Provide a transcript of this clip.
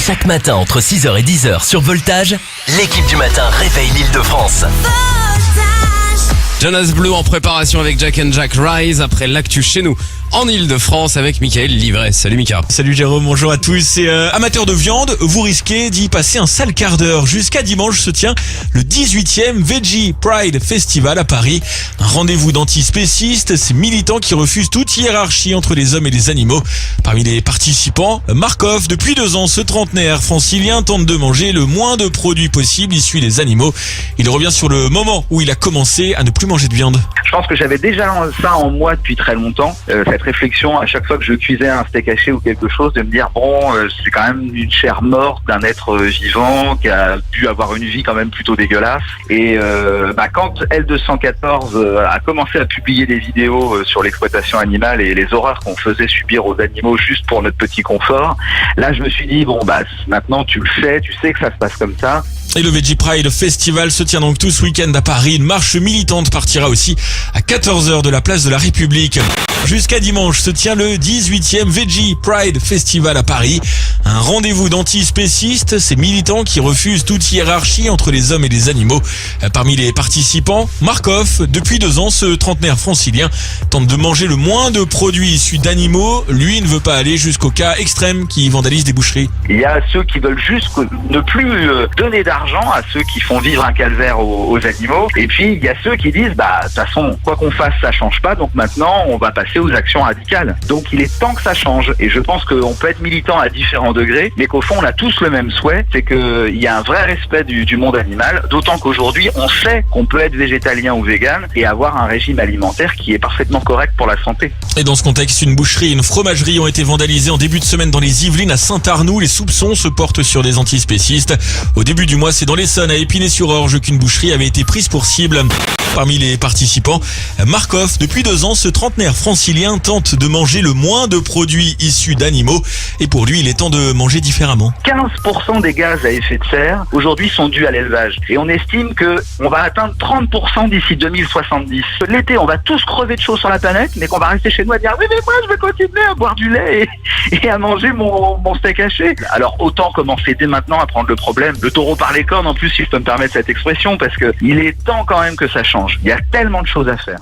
Chaque matin entre 6h et 10h sur Voltage, l'équipe du matin réveille l'Île-de-France. Jonas Blue en préparation avec Jack and Jack Rise après l'actu chez nous en Île-de-France avec Mickaël Livret. Salut Mika. Salut Jérôme, bonjour à tous. Et amateurs de viande, vous risquez d'y passer un sale quart d'heure. Jusqu'à dimanche se tient le 18e Veggie Pride Festival à Paris. Un rendez-vous d'antispécistes, ces militants qui refusent toute hiérarchie entre les hommes et les animaux. Parmi les participants, Markov, depuis 2 ans, ce trentenaire francilien tente de manger le moins de produits possible issus des animaux. Il revient sur le moment où il a commencé à ne plus manger de viande. Je pense que j'avais déjà ça en moi depuis très longtemps, cette réflexion à chaque fois que je cuisais un steak haché ou quelque chose, de me dire c'est quand même une chair morte d'un être vivant qui a dû avoir une vie quand même plutôt dégueulasse. Et quand L214 a commencé à publier des vidéos sur l'exploitation animale et les horreurs qu'on faisait subir aux animaux juste pour notre petit confort, là je me suis dit maintenant tu le sais, tu sais que ça se passe comme ça. Et le Veggie Pride Festival se tient donc tout ce week-end à Paris. Une marche militante partira aussi à 14h de la place de la République. Jusqu'à dimanche se tient le 18e Veggie Pride Festival à Paris. Un rendez-vous d'antispécistes, ces militants qui refusent toute hiérarchie entre les hommes et les animaux. Parmi les participants, Markov, depuis 2 ans, ce trentenaire francilien tente de manger le moins de produits issus d'animaux. Lui ne veut pas aller jusqu'au cas extrême qui vandalise des boucheries. Il y a ceux qui veulent juste ne plus donner d'argent à ceux qui font vivre un calvaire aux animaux. Et puis il y a ceux qui disent de toute façon quoi qu'on fasse ça change pas, donc maintenant on va passer aux actions radicales. Donc il est temps que ça change. Et je pense qu'on peut être militant à différents degrés, mais qu'au fond on a tous le même souhait, c'est qu'il y a un vrai respect du monde animal, d'autant qu'aujourd'hui on sait qu'on peut être végétalien ou vegan et avoir un régime alimentaire qui est parfaitement correct pour la santé. Et dans ce contexte, une boucherie et une fromagerie ont été vandalisées en début de semaine dans les Yvelines à Saint-Arnoux. Les soupçons se portent sur des antispécistes. Au début du mois, c'est dans l'Essonne, à Épinay-sur-Orge, qu'une boucherie avait été prise pour cible. Parmi les participants, Markov, depuis 2 ans, ce trentenaire francilien tente de manger le moins de produits issus d'animaux. Et pour lui, il est temps de manger différemment. 15% des gaz à effet de serre, aujourd'hui, sont dus à l'élevage. Et on estime qu'on va atteindre 30% d'ici 2070. L'été, on va tous crever de chaud sur la planète, mais qu'on va rester chez nous à dire « Oui, mais moi, je vais continuer à boire du lait et à manger mon steak haché. » Alors, autant commencer dès maintenant à prendre le problème. Le taureau par les cornes, en plus, si je peux me permettre cette expression, parce que il est temps quand même que ça change. Il y a tellement de choses à faire.